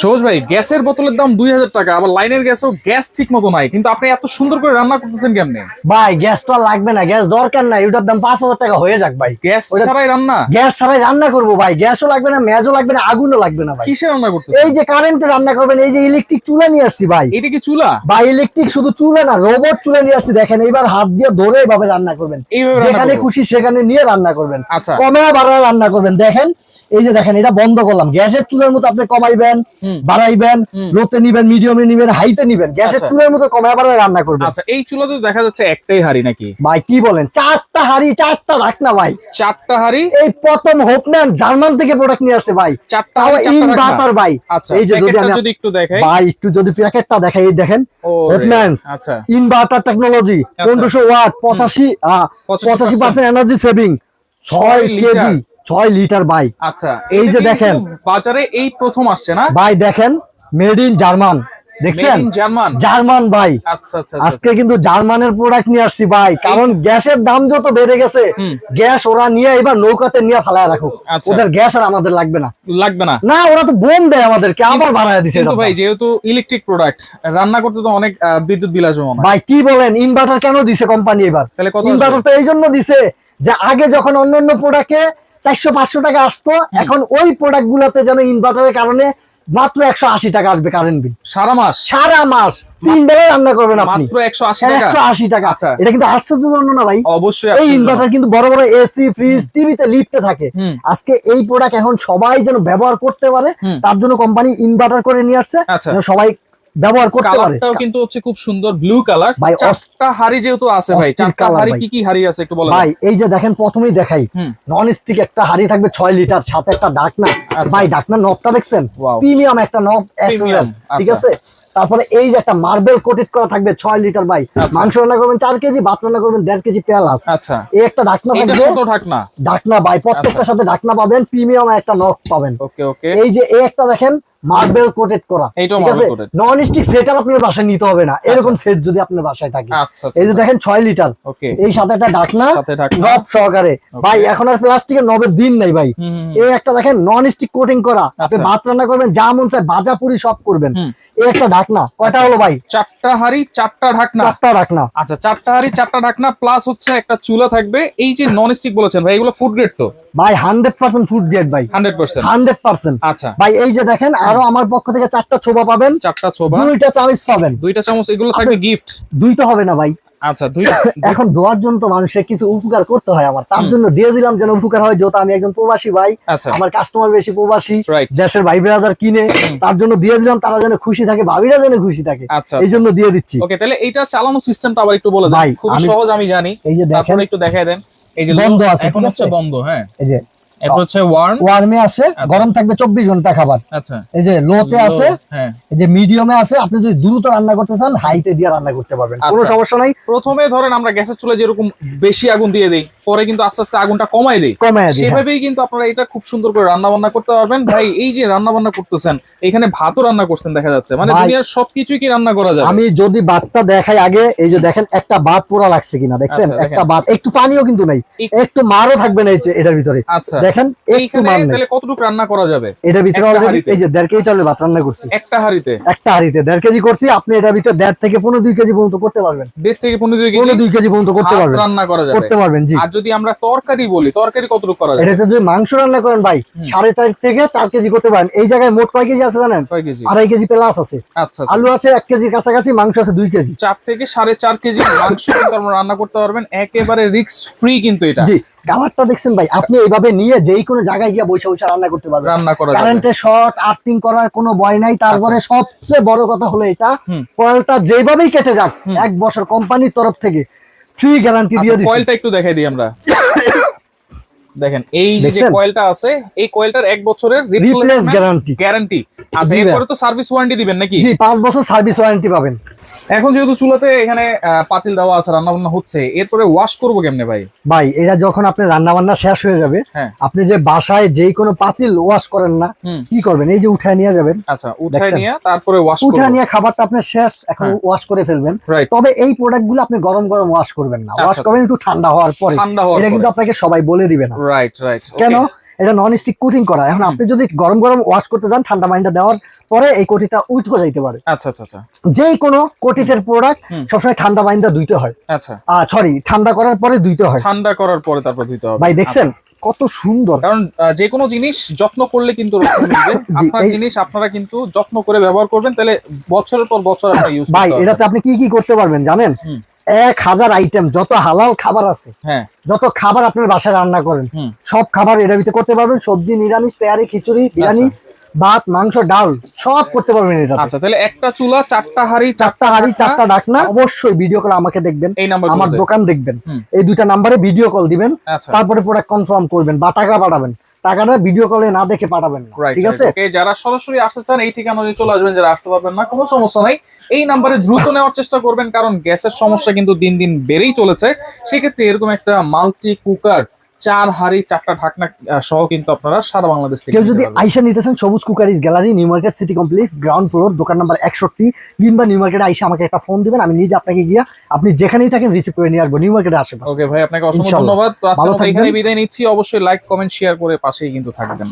সবুজ ভাই, গ্যাসের বোতলের দাম 2000 টাকা, আবার লাইনের গ্যাসও গ্যাস ঠিক মতো নাই, কিন্তু আপনি এত সুন্দর করে রান্না করতেছেন কেমনে? ভাই গ্যাস তো আর লাগবে না, গ্যাস দরকার নাই, ওটার দাম 5000 টাকা হয়ে যাক ভাই। গ্যাস ছাড়াই রান্না? গ্যাস ছাড়াই রান্না করবো ভাই, গ্যাসও লাগবে না, মেজও লাগবে না, আগুনও লাগবে না ভাই। কিসে রান্না করতেছেন? এই যে কারেন্টে রান্না করবেন, এই যে ইলেকট্রিক চুলা নিয়ে আসছি ভাই। এটা কি চুলা? ভাই ইলেকট্রিক শুধু চুলা না, রোবট চুলা নিয়ে আসছি। দেখেন এইবার হাত দিয়ে ধরে এইভাবে রান্না করবেন, এইভাবে রান্না যেখানে করবো? খুশি সেখানে নিয়ে রান্না করবেন। আচ্ছা। কমে বাড়ায় রান্না করবেন। দেখেন এই যে দেখেন, এটা বন্ধ করলাম। গ্যাসের চুলার মতো আপনি কমাইবেন, বাড়াইবেন, লোতে নিবেন, মিডিয়ামে নিবেন, হাইতে নিবেন, গ্যাসের আচ্ছা। চুলার মতো কমায় বাড়ায় রান্না করবেন। আচ্ছা, এই চুলাতে দেখা যাচ্ছে একটাই হাড়ি নাকি? ভাই কি বলেন, 4টা হাড়ি 4টা রাখনা ভাই। 4টা হাড়ি? এই প্রথম হোপম্যান জার্মান থেকে প্রোডাক্ট নিয়ে আসছে ভাই। 4টা হাড়ি 4টা ইনভার্টার ভাই। আচ্ছা, এই যে যদি একটু দেখাই ভাই, একটু যদি প্যাকেটটা দেখাই, এই দেখেন হোপম্যান আচ্ছা inverter technology, 1500 watt, 85% energy saving, 6 kg 6 litre ভাই। আচ্ছা, এই যে দেখেন বাজারে এই প্রথম আসছে না ভাই, দেখেন মেড ইন জার্মান, দেখছেন? জার্মান ভাই। আচ্ছা আচ্ছা, আজকে কিন্তু জার্মানের প্রোডাক্ট নিয়ে আসছি ভাই, কারণ গ্যাসের দাম যত বেড়ে গেছে, গ্যাস ওরা নিয়ে এবার নৌকাতে নিয়ে ফালায় রাখুক। ওদের গ্যাস আর আমাদের লাগবে না। লাগবে না না, ওরা তো বোম দেয় আমাদেরকে, আবার বাড়ায় দিছে। কিন্তু ভাই যেহেতু ইলেকট্রিক প্রোডাক্ট, রান্না করতে তো অনেক বিদ্যুৎ বিল আসবে মনে হয়। ভাই কি বলেন, ইনভার্টার কেন দিছে কোম্পানি এবার? তাহলে কত ইনভার্টার তো এই জন্য দিছে যে আগে যখন অন্যান্য প্রোডাক্টে 400-500 টাকা আসতো, এখন ওই প্রোডাক্ট গুলাতে যেন ইনভার্টারের কারণে মাত্র 180 টাকা আসবে কারেন্ট বিল। সারা মাস 3 বেলা রান্না করবেন আপনি, মাত্র 180 টাকা। 180 টাকা। আচ্ছা, এটা কিন্তু আশ্চর্যজনক না ভাই? অবশ্যই। এই ইনভার্টার কিন্তু বড় বড় এসি, ফ্রিজ, টিভিতে লিফটে থাকে। আজকে এই প্রোডাক্ট এখন সবাই যেন ব্যবহার করতে পারে, তার জন্য কোম্পানি ইনভার্টার করে নিয়ে আসছে, সবাই ব্যবহার করতে পারে। কালারটাও কিন্তু হচ্ছে খুব সুন্দর ব্লু কালার ভাই। 4টা হাড়ি যেহেতু আছে ভাই, 4টা হাড়ি কি কি হাড়ি আছে একটু বলেন ভাই। এই যে দেখেন, প্রথমেই দেখাই, নন স্টিক একটা হাড়ি থাকবে 6 লিটার, সাথে একটা ঢাকনা। ভাই ঢাকনা নবটা দেখছেন? প্রিমিয়াম একটা নব, ঠিক আছে। তারপরে এই যে একটা মার্বেল কোটেড করা থাকবে 6 লিটার ভাই। মাংস রান্না করবেন 4 কেজি, ভাত রান্না করবেন 1.5 কেজি পেঁয়াজ। আচ্ছা, এই একটা ঢাকনা থাকবে। ঢাকনা ভাই, প্রত্যেকটার সাথে ঢাকনা পাবেন, প্রিমিয়াম একটা নব পাবেন। ওকে ওকে। এই যে এই একটা দেখেন মার্বেল কোটেড করা, ঠিক আছে। নন স্টিক সেট আপনার বাসায় নিতে হবে না, এরকম সেট যদি আপনার বাসায় থাকে। এই যে দেখেন 6 লিটার, এই সাথে একটা ঢাকনা নব সহকারে ভাই। এখন আর প্লাস্টিকের নবের দিন নাই ভাই। এই একটা দেখেন নন স্টিক কোটিং করা, আপনি ভাত রান্না করবেন, যা মন চায় ভাজা পুরি সব করবেন। এই একটা ঢাকনা, কয়টা হলো ভাই? 4টা হাড়ি 4টা ঢাকনা। 4টা ঢাকনা। আচ্ছা, 4টা হাড়ি 4টা ঢাকনা প্লাস হচ্ছে একটা চুলা থাকবে। এই যে নন স্টিক বলেছেন ভাই, এগুলো ফুড গ্রেড তো ভাই? 100% ফুড গ্রেড ভাই, 100%। আচ্ছা ভাই এই যে দেখেন, আরো আমার পক্ষ থেকে 4টা ছোবা পাবেন, 4টা ছোবা, 2টা চামচ পাবেন। 2টা চামচ, এগুলো থাকবে গিফট। 2টা হবে না ভাই। আচ্ছা, এখন দোয়ার জন্য তো মানুষের কিছু উপকার করতে হয়, আমার তার জন্য দিয়ে দিলাম যেন উপকার হয়। যেহেতু আমি একজন প্রবাসী ভাই, আমার কাস্টমার বেশি প্রবাসী, দেশের ভাই ব্রাদার কিনে, তার জন্য দিয়ে দিলাম, তারা যেন খুশি থাকে, ভাবিরা যেন খুশি থাকে, এই জন্য দিয়ে দিচ্ছি। ওকে, তাহলে এইটা চালানো সিস্টেমটা আবার একটু বলে দেন ভাই। খুব সহজ, আমি জানি। এই যে দেখেন, একটু দেখায় দেন। এই যে বন্ধ আছে, এখন হচ্ছে বন্ধ। হ্যাঁ, এই যে এটা হচ্ছে ওয়ার্মে আছে, গরম থাকবে 24 ঘন্টা খাবার। আচ্ছা, এই যে লোতে আছে, এই যে মিডিয়ামে আছে। আপনি যদি দ্রুত রান্না করতে চান, হাইতে দিয়ে রান্না করতে পারবেন, কোনো সমস্যা নাই। প্রথমে ধরেন আমরা গ্যাসের চুলায় যেরকম বেশি আগুন দিয়ে দেই, পরে কিন্তু আস্তে আস্তে আগুনটা কমাই দেই, সেভাবেই কিন্তু আপনারা এটা খুব সুন্দর করে রান্না বান্না করতে পারবেন। ভাই এই যে রান্না বান্না করতেছেন, এখানে ভাতও রান্না করছেন দেখা যাচ্ছে, মানে দুনিয়ার সবকিছুই কি রান্না করা যায়? আমি যদি ভাতটা দেখাই আগে, এই যে দেখেন একটা ভাত পোড়া লাগছে কিনা, দেখছেন? একটা ভাত, একটু পানিও কিন্তু নাই, একটু মারও থাকবে না এটার ভিতরে। আচ্ছা, দেখেন একটু মার নেই। তাহলে কতটুকু রান্না করা যাবে এটার ভিতরে? অলরেডি এই যে 1.5 কেজি চালের ভাত রান্না করছি একটা হাঁড়িতে 1.5 কেজি করছি। আপনি এটার ভিতরে 1.5 থেকে 2.5 কেজি পর্যন্ত করতে পারবেন। 1.5 থেকে 2.5 কেজি পর্যন্ত করতে পারবেন, রান্না করা যাবে, করতে পারবেন। জি। আর যদি আমরা তরকারি বলি, তরকারি কতটুকু করা যাবে? এটাতে যদি মাংস রান্না করেন ভাই, 4.5 থেকে 4 কেজি করতে পারেন। এই জায়গায় মোট কয় কেজি আছে জানেন? 2.5 কেজি প্লাস আছে। আচ্ছা, আলু আছে 1 কেজির কাছাকাছি, মাংস আছে 2 কেজি। 4 থেকে 4.5 কেজি মাংস কিন্তু আপনারা রান্না করতে পারবেন, একেবারে রিস্ক ফ্রি কিন্তু এটা। জি। কালারটা দেখছেন ভাই, আপনি এইভাবে নিয়ে যেই কোনো জায়গায় গিয়ে বসে বসে রান্না করতে পারবেন, কারেন্টের শর্ট আর্থিং করার কোনো ভয় নাই। তারপরে সবচেয়ে বড় কথা হলো এটা, কয়েলটা যেভাবেই কেটে যাক 1 বছর কোম্পানির তরফ থেকে ফ্রি গ্যারান্টি দিয়ে দিচ্ছি। কয়েলটা একটু দেখাই দিই আমরা। দেখেন এই যে কয়েলটা আছে, এই কয়েলটার 1 বছরের রিপ্লেস গ্যারান্টি। আচ্ছা, এরপরে তো সার্ভিস ওয়ারেন্টি দিবেন নাকি? জি, 5 বছর সার্ভিস ওয়ারেন্টি পাবেন। এখন যেহেতু চুলাতে এখানে পাতিল দেওয়া আছে, রান্না বান্না হচ্ছে, এরপরে ওয়াশ করবো কেমনে ভাই? ভাই এটা যখন আপনার রান্না বান্না শেষ হয়ে যাবে, আপনি যে বাসায় যেই কোনো পাতিল ওয়াশ করেন না, কি করবেন? এই যে উঠায় নিয়ে যাবেন। আচ্ছা, উঠায় নিয়ে তারপরে ওয়াশ করবেন। উঠায় নিয়ে খাবারটা আপনার শেষ, এখন ওয়াশ করে ফেলবেন। তবে এই প্রোডাক্ট গুলো আপনি গরম গরম ওয়াশ করবেন না, ওয়াশ করবেন একটু ঠান্ডা হওয়ার পরে। এটা কিন্তু আপনাকে সবাই বলে দিবে না। Right right. কেন? এটা নন স্টিক কোটিং করা। এখন আপনি যদি গরম গরম ওয়াশ করতে যান, ঠান্ডা পানিটা দেওয়ার পরে এই কোটিটা উঠে যাইতে পারে। আচ্ছা আচ্ছা আচ্ছা। যে কোনো কোটিটের প্রোডাক্ট সবসময় ঠান্ডা পানিটা ধুইতে হয়। আচ্ছা, সরি, ঠান্ডা করার পরে ধুইতে হয়। ঠান্ডা করার পরে তারপর ধুইতে হবে। ভাই দেখছেন কত সুন্দর, কারণ যে কোনো জিনিস যত্ন করলে কিন্তু আপনার জিনিস আপনারা কিন্তু যত্ন করে ব্যবহার করবেন, তাহলে বছরের পর বছর আপনি ইউজ করতে ভাই এটাতে আপনি কি কি করতে পারবেন জানেন? 1000 আইটেম, যত হালাল খাবার আছে, যত খাবার আপনার বাসায় রান্না করেন সব খাবার এর ভিতরে করতে পারবেন। সবজি, নিরামিষ, পেয়ারি, খিচুড়ি, বিরিয়ানি, ভাত, মাংস, ডাল সব করতে পারবেন এটা। আচ্ছা, তাহলে একটা চুলা, 4টা হাঁড়ি, 4টা ঢাকনা। অবশ্যই ভিডিও কল আমাকে দেখবেন, আমার দোকান দেখবেন, এই দুইটা নাম্বারে ভিডিও কল দিবেন, তারপরে প্রোডাক্ট কনফার্ম করবেন বা টাকা পাঠাবেন। টাকাটা ভিডিও কলে না দেখে পাঠাবেন না, ঠিক আছে? যারা সরাসরি আসতে চান এই ঠিকানায় চলে আসবেন, যারা আসতে পারবেন না কোনো সমস্যা নাই, এই নাম্বারে দ্রুত নেওয়ার চেষ্টা করবেন, কারণ গ্যাসের সমস্যা কিন্তু দিন দিন বেড়েই চলেছে। সেক্ষেত্রে এরকম একটা মাল্টি কুকার 4 হাঁড়ি 4টা ঢাকনা সহ কিন্তু আপনারা সারা বাংলাদেশ থেকে কেউ যদি আইসা নিতেছেন, সবুজ cookeries gallery, new market city complex, ground floor, দোকান নাম্বার 61, কিংবা নিউ মার্কেটে আইসা আমাকে একটা ফোন দিবেন, আমি নিজে আপনাকে গিয়া আপনি যেখানেই থাকেন রিসিভ করে নিয়ে আসবো নিউ মার্কেটে আশেপাশে। ওকে ভাই, আপনাকে অসংখ্য ধন্যবাদ। তো আজকে এখানে বিদায় নিচ্ছি। অবশ্যই লাইক, কমেন্ট, শেয়ার করে পাশেই কিন্তু থাকবেন।